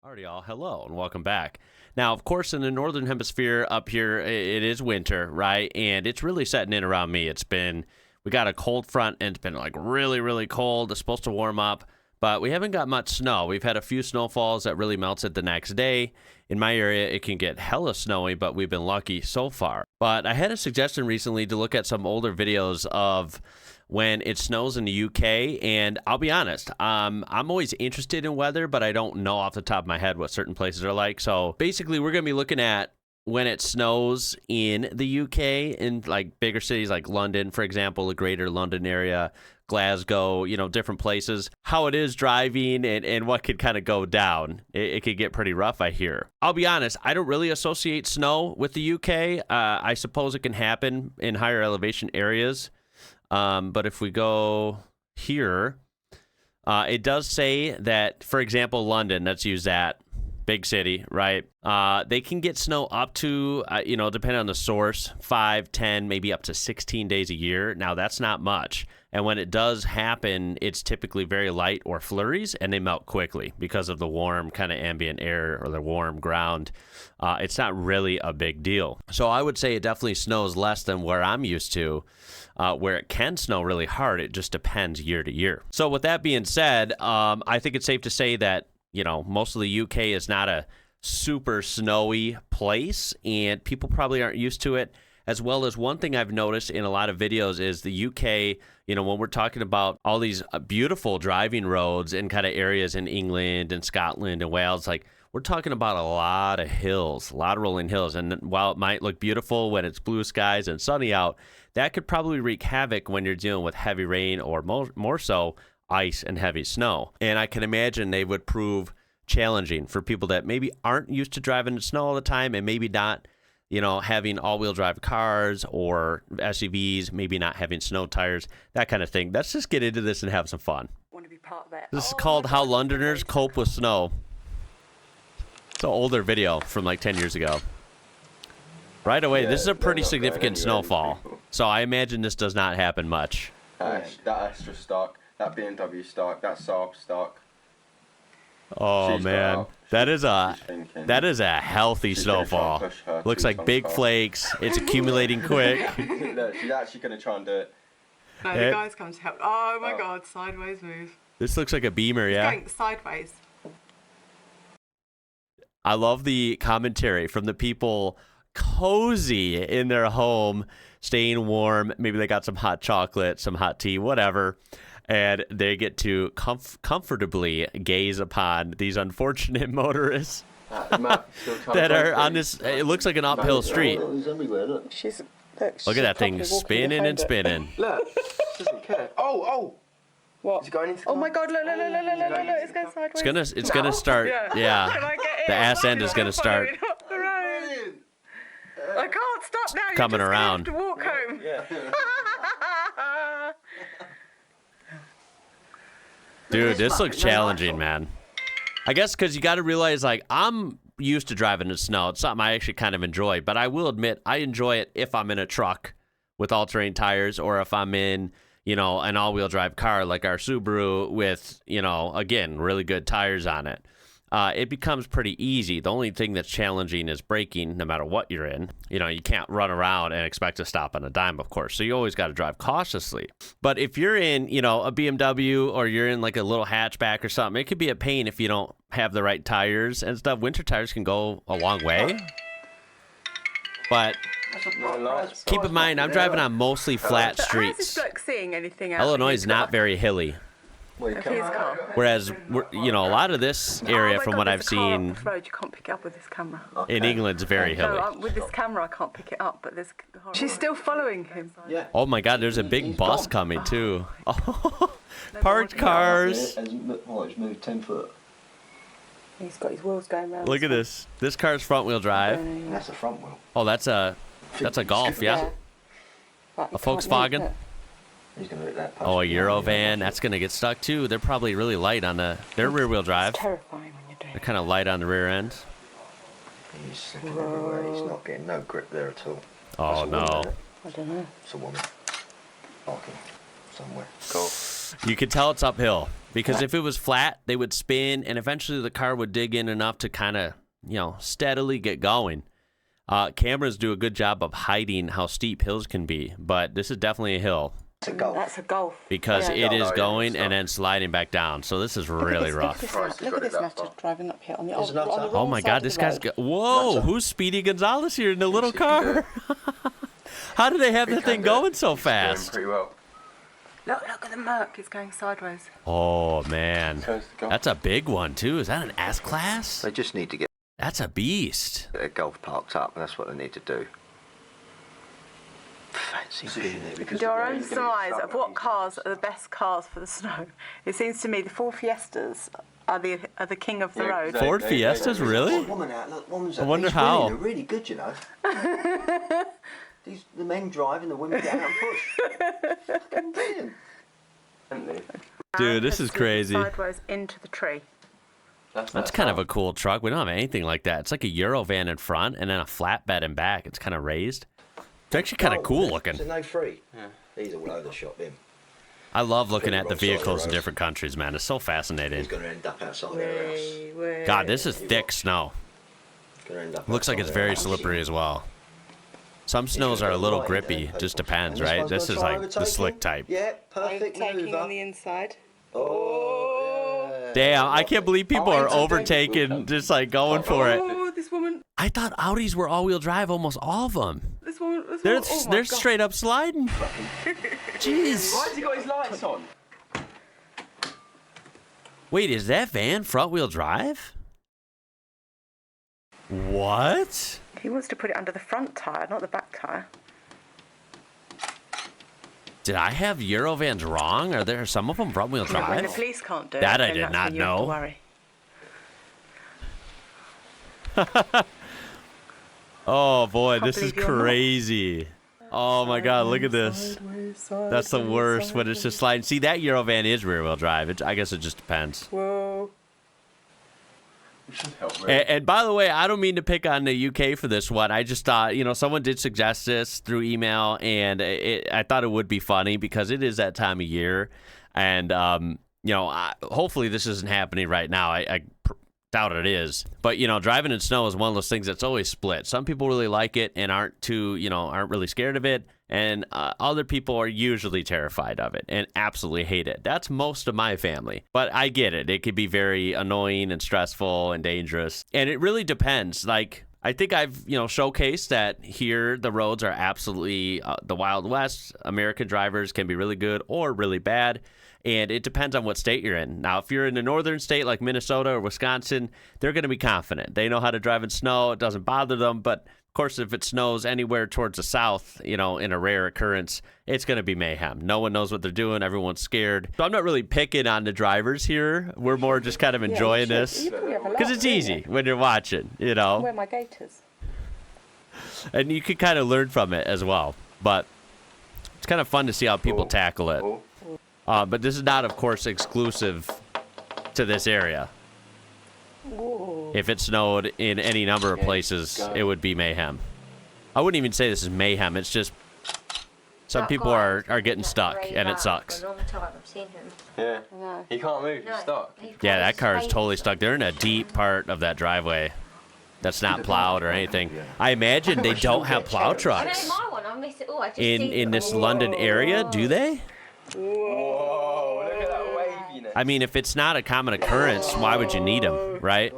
Alrighty, y'all. Hello and welcome back. Now, of course, in the northern hemisphere up here, it is winter, right? And it's really setting in around me. We got a cold front and it's been like really, really cold. It's supposed to warm up, but we haven't got much snow. We've had a few snowfalls that really melts it the next day. In my area, it can get hella snowy, but we've been lucky so far. But I had a suggestion recently to look at some older videos of when it snows in the UK, and I'll be honest, I'm always interested in weather, but I don't know off the top of my head what certain places are like. So basically, we're going to be looking at when it snows in the UK, in like bigger cities like London, for example, the greater London area, Glasgow, different places, how it is driving and what could kind of go down. It could get pretty rough, I hear. I'll be honest, I don't really associate snow with the UK. I suppose it can happen in higher elevation areas. But if we go here, it does say that, for example, London, let's use that, big city, right? They can get snow up to, depending on the source, 5, 10, maybe up to 16 days a year. Now, that's not much. And when it does happen, it's typically very light or flurries, and they melt quickly because of the warm kind of ambient air or the warm ground. It's not really a big deal. So I would say it definitely snows less than where I'm used to. Where it can snow really hard, it just depends year to year. So with that being said, I think it's safe to say that, most of the UK is not a super snowy place, and people probably aren't used to it. As well as one thing I've noticed in a lot of videos is the UK, when we're talking about all these beautiful driving roads and kind of areas in England and Scotland and Wales, like we're talking about a lot of hills, a lot of rolling hills. And while it might look beautiful when it's blue skies and sunny out, that could probably wreak havoc when you're dealing with heavy rain or more so ice and heavy snow. And I can imagine they would prove challenging for people that maybe aren't used to driving in snow all the time and maybe not, having all-wheel drive cars or SUVs, maybe not having snow tires, that kind of thing. Let's just get into this and have some fun. Want to be part of that. This is called How Londoners Cope with Snow. It's an older video from like 10 years ago. Right away, this is a pretty significant snowfall. So I imagine this does not happen much. That Astra stock, that BMW stock, that Saab stock. Oh man, that is a healthy snowfall. Looks like big flakes. It's accumulating quick. Look, she's actually gonna try and do it. No, the guy's come to help. Oh my God, sideways move. This looks like a Beamer, yeah. Going sideways. I love the commentary from the people cozy in their home, staying warm. Maybe they got some hot chocolate, some hot tea, whatever. And they get to comfortably gaze upon these unfortunate motorists that are on this. It looks like an uphill street. Look at that thing spinning and spinning. Look, she doesn't care. Oh! What? It's going into oh my God! Look! It's going sideways. It's gonna start. Yeah. Can I get in? The ass end is gonna start. Up the road. I can't stop now. Coming around. To walk home. Yeah. Dude, this looks challenging, man. I guess because you got to realize, like, I'm used to driving in snow. It's something I actually kind of enjoy. But I will admit, I enjoy it if I'm in a truck with all-terrain tires or if I'm in, an all-wheel drive car like our Subaru with, again, really good tires on it. It becomes pretty easy. The only thing that's challenging is braking no matter what you're in. You can't run around and expect to stop on a dime, of course. So you always got to drive cautiously. But if you're in, a BMW or you're in like a little hatchback or something, it could be a pain if you don't have the right tires and stuff. Winter tires can go a long way. But keep in mind, I'm driving on mostly flat streets. How's this bloke seeing anything else? Illinois is not very hilly. Whereas, a lot of this area, from what I've seen, Road, you can't pick it up with this camera. In England's very hilly. No, with this camera, I can't pick it up. But she's still following him. Yeah. Oh my God, there's a big bus coming too. Parked cars. It's moved 10 foot. He's got his wheels going round. Look at this. This car's front wheel drive. That's a front wheel. Oh, that's a Golf, yeah. Right, A Volkswagen. He's gonna hit that. Oh, a Eurovan. That's gonna get stuck too. They're probably really light on their rear wheel drive. It's terrifying when you're doing They're kind of light on the rear end. He's slipping everywhere. He's not getting no grip there at all. Oh no. I don't know. It's a woman. Okay. somewhere. Cool. You could tell it's uphill because if it was flat, they would spin and eventually the car would dig in enough to kind of, steadily get going. Cameras do a good job of hiding how steep hills can be, but this is definitely a hill. That's a Golf. Because it is going and then sliding back down. So this is really rough. Look at this matter driving up here on the wrong Oh my God, this guy's... Whoa, who's Speedy Gonzalez here in the little car? How do they have the thing going so fast? Pretty well. Look at the Merc. It's going sideways. Oh, man. That's a big one, too. Is that an S-Class? They just need to get That's a beast. their Golf parked up, and that's what they need to do. Fancy being there We because can do our own surmise of what cars are the best cars for the snow. It seems to me the Ford Fiestas are the king of the road. Ford Fiestas, really? Woman out, look, woman's I wonder how. They're really good, you know. The men drive and the women get out and push. Fucking brilliant. Dude, this is crazy. Sideways into the tree. That's kind of a cool truck. We don't have anything like that. It's like a Eurovan in front and then a flatbed in back. It's kind of raised. It's actually kind of cool looking. So no free. Yeah. He's all over the shop, him. I love looking at the vehicles in different countries, man. It's so fascinating. He's going to end up outside their house. God, this is thick snow. He's gonna end up Looks like it's outside their very house. slippery as well. Some snows are a little grippy. Just depends, And this right? one's This gonna is try like the overtaking. slick type. Yeah, perfect Taking maneuver. on the inside. Oh, yeah. Damn, I can't believe people are overtaking, just like going for it. Oh, this woman. I thought Audis were all-wheel drive, almost all of them. This woman. They're Oh my they're God. straight up sliding. Jeez. Why has he got his lights on? Wait, is that van front-wheel drive? What? He wants to put it under the front tyre, not the back tyre. Did I have Eurovans wrong? Are there some of them front-wheel When the drive? police can't do That it, I then did that's not when you have to know. worry. Oh boy, Can't this is believe you're not. crazy. Oh my God, look at this. That's the worst when it's just sliding. See, that Eurovan is rear-wheel drive. I guess it just depends. Whoa. And by the way, I don't mean to pick on the UK for this one. I just thought, someone did suggest this through email, and I thought it would be funny because it is that time of year. And, hopefully this isn't happening right now. I doubt it is. But, driving in snow is one of those things that's always split. Some people really like it and aren't really scared of it. And other people are usually terrified of it and absolutely hate it. That's most of my family. But I get it. It could be very annoying and stressful and dangerous. And it really depends. Like, I think I've, showcased that here the roads are absolutely the Wild West. American drivers can be really good or really bad. And it depends on what state you're in. Now, if you're in a northern state like Minnesota or Wisconsin, they're going to be confident. They know how to drive in snow. It doesn't bother them. But, of course, if it snows anywhere towards the south, in a rare occurrence, it's going to be mayhem. No one knows what they're doing. Everyone's scared. So I'm not really picking on the drivers here. We're more just kind of enjoying this. Because it's easy when you're watching, Wear my gaiters. And you can kind of learn from it as well. But it's kind of fun to see how people tackle it. But this is not, of course, exclusive to this area. Whoa. If it snowed in any number of places, it would be mayhem. I wouldn't even say this is mayhem. It's just some people are getting stuck, and it sucks. For a long time, I've seen him. Yeah. No. He can't move. He's stuck. Yeah, that car is totally stuck. They're in a deep part of that driveway that's not plowed or anything. I imagine they don't have plow I trucks know my one. I missed it. Oh, I just in this London area, do they? Whoa, look at that waviness. I mean, if it's not a common occurrence, why would you need them, right?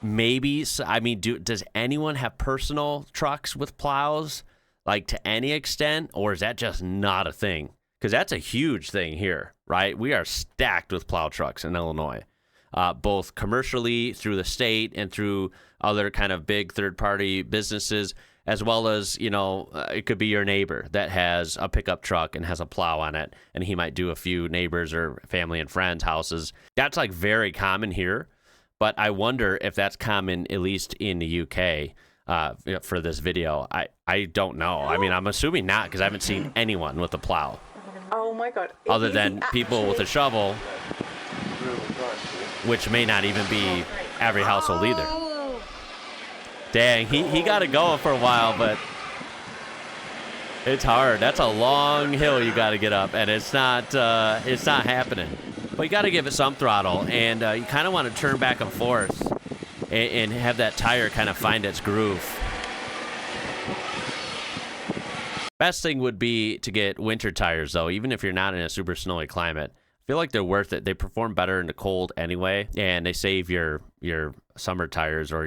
Maybe, does anyone have personal trucks with plows, like to any extent, or is that just not a thing? Because that's a huge thing here, right? We are stacked with plow trucks in Illinois, both commercially through the state and through other kind of big third-party businesses, as well as, it could be your neighbor that has a pickup truck and has a plow on it, and he might do a few neighbors or family and friends' houses. That's like very common here, but I wonder if that's common at least in the UK for this video. I don't know. I mean, I'm assuming not because I haven't seen anyone with a plow Oh my God. other than people with a shovel, which may not even be every household either. Dang, he got it going for a while, but It's hard. That's a long hill you got to get up, and it's not happening. But you got to give it some throttle, and you kind of want to turn back and forth and have that tire kind of find its groove. Best thing would be to get winter tires, though, even if you're not in a super snowy climate. I feel like they're worth it. They perform better in the cold anyway, and they save your summer tires or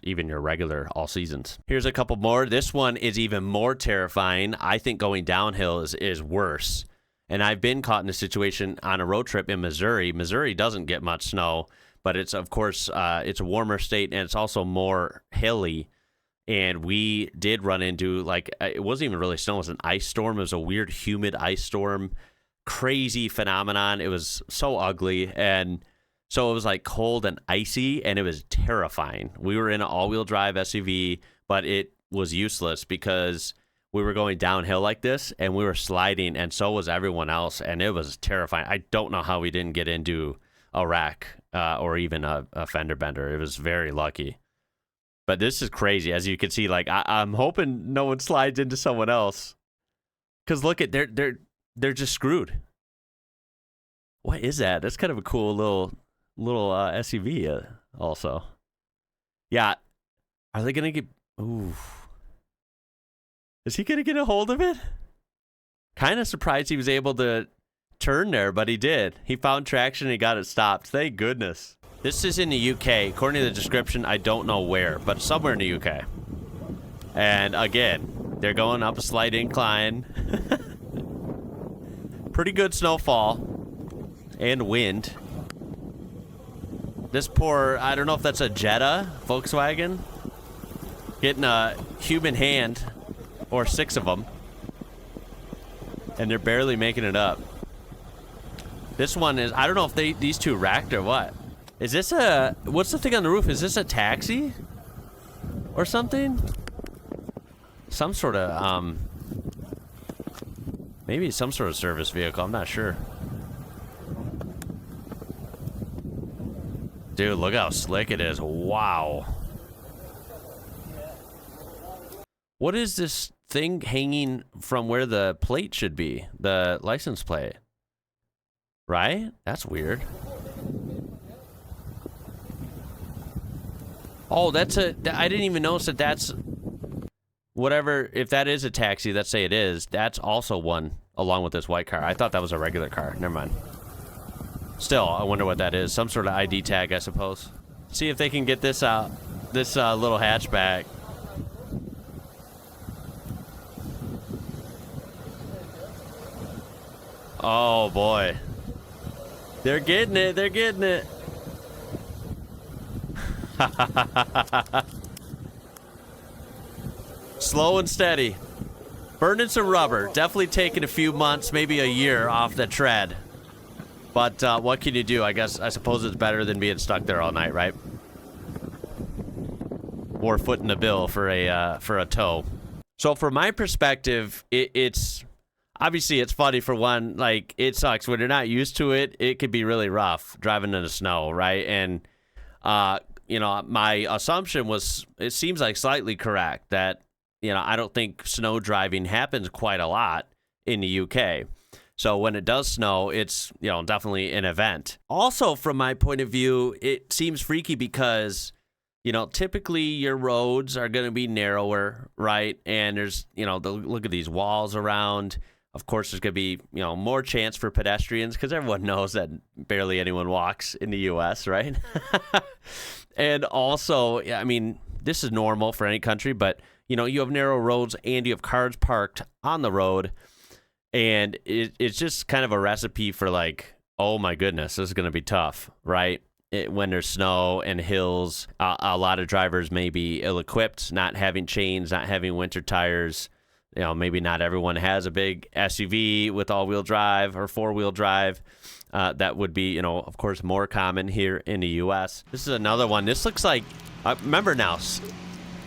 even your regular all seasons. Here's a couple more. This one is even more terrifying. I think going downhill is worse. And I've been caught in a situation on a road trip in Missouri. Missouri doesn't get much snow, but it's, of course, it's a warmer state, and it's also more hilly. And we did run into, like, it wasn't even really snow. It was an ice storm. It was a weird, humid ice storm. Crazy phenomenon. It was so ugly. And so it was, like, cold and icy, and it was terrifying. We were in an all-wheel drive SUV, but it was useless because we were going downhill like this, and we were sliding, and so was everyone else, and it was terrifying. I don't know how we didn't get into a wreck or even a fender bender. It was very lucky. But this is crazy. As you can see, like, I'm hoping no one slides into someone else. Because look at, they're just screwed. What is that? That's kind of a cool little SUV also. Yeah. Are they going to get, ooh. Is he going to get a hold of it? Kind of surprised he was able to turn there, but he did. He found traction and he got it stopped. Thank goodness. This is in the UK. According to the description, I don't know where, but somewhere in the UK. And again, they're going up a slight incline. Pretty good snowfall and wind. This poor, I don't know if that's a Jetta Volkswagen, getting a human hand, or 6 of them, and they're barely making it up. This one is, I don't know if these two wrecked or what. Is this what's the thing on the roof? Is this a taxi or something? Some sort of, maybe some sort of service vehicle. I'm not sure. Dude, look how slick it is. Wow. What is this thing hanging from where the plate should be? The license plate. Right? That's weird. Oh, I didn't even notice that that's whatever. If that is a taxi, let's say it is, that's also one along with this white car. I thought that was a regular car. Never mind. Still, I wonder what that is. Some sort of ID tag, I suppose. See if they can get this out. This little hatchback. Oh, boy. They're getting it. They're getting it. Slow and steady. Burning some rubber. Definitely taking a few months, maybe a year off the tread. But what can you do? I suppose it's better than being stuck there all night, right? Or footing the bill for a tow. So from my perspective, it's obviously it's funny for one. Like, it sucks when you're not used to it. It could be really rough driving in the snow, right? And my assumption was, it seems like slightly correct that, I don't think snow driving happens quite a lot in the UK. So when it does snow, it's, definitely an event. Also, from my point of view, it seems freaky because, typically your roads are going to be narrower, right? And there's, look at these walls around. Of course, there's going to be, more chance for pedestrians because everyone knows that barely anyone walks in the U.S., right? And also, I mean, this is normal for any country, but, you have narrow roads and you have cars parked on the road. And it's just kind of a recipe for like, oh my goodness, this is going to be tough, right? When there's snow and hills, a lot of drivers may be ill-equipped, not having chains, not having winter tires. Maybe not everyone has a big SUV with all-wheel drive or four-wheel drive. That would be, of course, more common here in the U.S. This is another one. This looks like, remember now,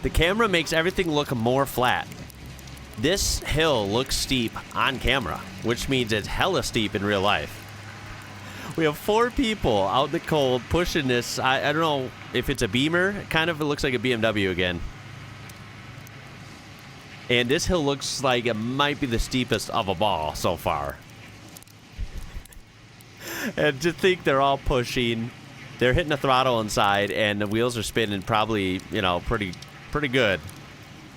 the camera makes everything look more flat. This hill looks steep on camera, which means it's hella steep in real life. We have 4 people out in the cold pushing this. I don't know if it's a Beamer. It looks like a BMW again. And this hill looks like it might be the steepest of them all so far. And to think they're all pushing, they're hitting the throttle inside, and the wheels are spinning probably, you know, pretty good.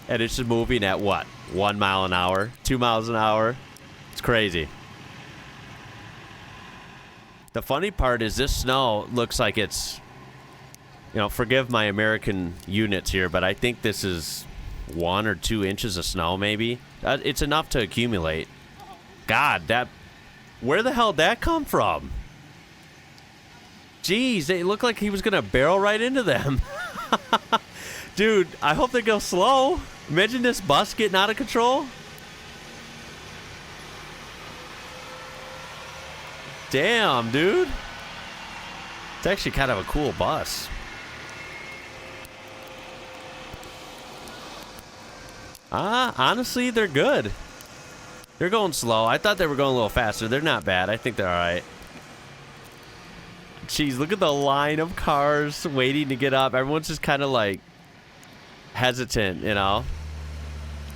And it's just moving at what? 1 mile an hour, 2 miles an hour. It's crazy. The funny part is this snow looks like it's, you know, forgive my American units here, but I think this is 1 or 2 inches of snow maybe. It's enough to accumulate. God, where the hell did that come from? Jeez, they look like he was going to barrel right into them. Dude, I hope they go slow. Imagine this bus getting out of control. Damn, dude. It's actually kind of a cool bus. Honestly, they're good. They're going slow. I thought they were going a little faster. They're not bad. I think they're all right. Jeez, look at the line of cars waiting to get up. Everyone's just kind of like hesitant, you know.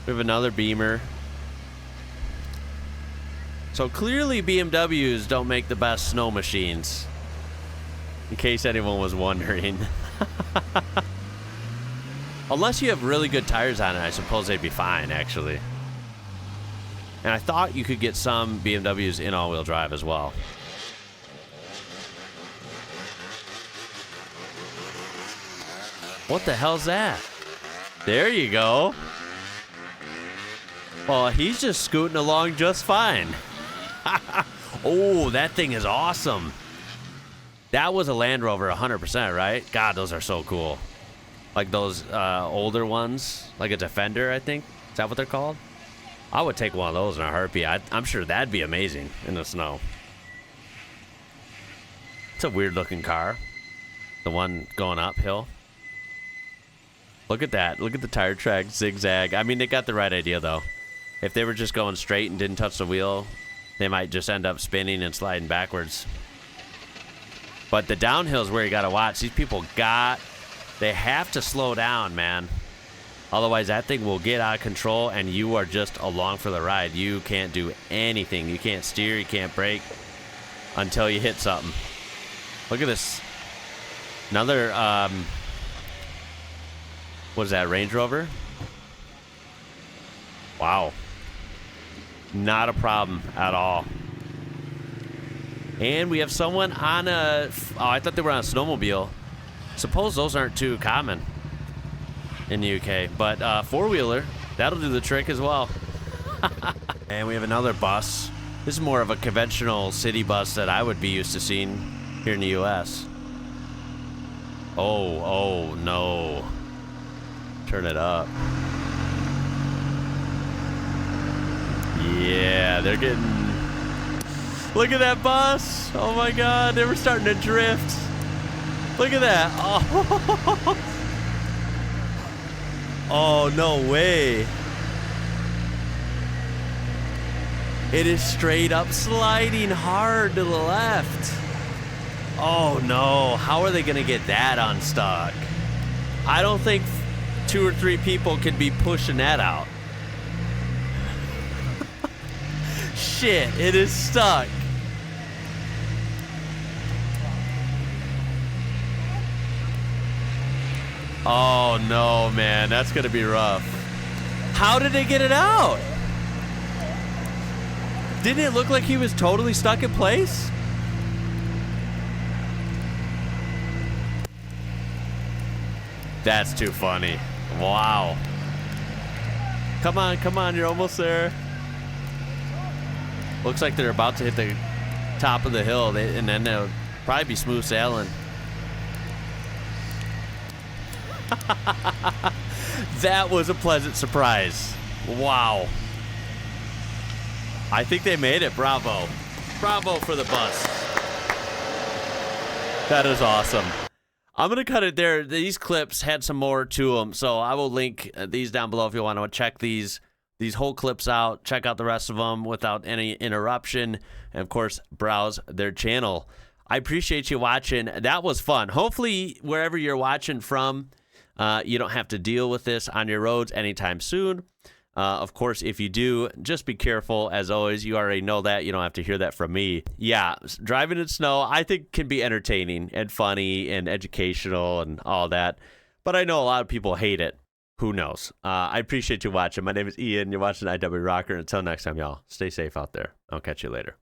We have another Beamer. So clearly BMWs don't make the best snow machines. In case anyone was wondering. Unless you have really good tires on it, I suppose they'd be fine, actually. And I thought you could get some BMWs in all-wheel drive as well. What the hell's that? There you go. Well, he's just scooting along just fine. Oh, that thing is awesome. That was a Land Rover 100%, right? God, those are so cool. Like those older ones, like a Defender, I think. Is that what they're called? I would take one of those in a heartbeat. I'm sure that'd be amazing in the snow. It's a weird looking car. The one going uphill. Look at that. Look at the tire track zigzag. I mean, they got the right idea, though. If they were just going straight and didn't touch the wheel, they might just end up spinning and sliding backwards. But the downhill is where you got to watch. These people they have to slow down, man. Otherwise, that thing will get out of control, and you are just along for the ride. You can't do anything. You can't steer. You can't brake until you hit something. Look at this. Another, what is that, Range Rover? Wow. Not a problem at all. And we have someone on oh, I thought they were on a snowmobile. Suppose those aren't too common in the UK, but four-wheeler, that'll do the trick as well. And we have another bus. This is more of a conventional city bus that I would be used to seeing here in the US. Oh no. Turn it up. Yeah, they're getting... Look at that bus! Oh my god, they were starting to drift. Look at that. Oh, oh no way. It is straight up sliding hard to the left. Oh no, how are they gonna get that unstuck? I don't think 2 or 3 people could be pushing that out. Shit, it is stuck. Oh no, man, that's gonna be rough. How did they get it out? Didn't it look like he was totally stuck in place? That's too funny. Wow. Come on, you're almost there. Looks like they're about to hit the top of the hill, and then they'll probably be smooth sailing. That was a pleasant surprise. Wow. I think they made it. Bravo. Bravo for the bus. That is awesome. I'm going to cut it there. These clips had some more to them, so I will link these down below if you want to check these whole clips out. Check out the rest of them without any interruption, and of course, browse their channel. I appreciate you watching. That was fun. Hopefully, wherever you're watching from, you don't have to deal with this on your roads anytime soon. Of course, if you do, just be careful. As always, you already know that. You don't have to hear that from me. Yeah, driving in snow, I think, can be entertaining and funny and educational and all that. But I know a lot of people hate it. Who knows? I appreciate you watching. My name is Ian. You're watching IWrocker. Until next time, y'all, stay safe out there. I'll catch you later.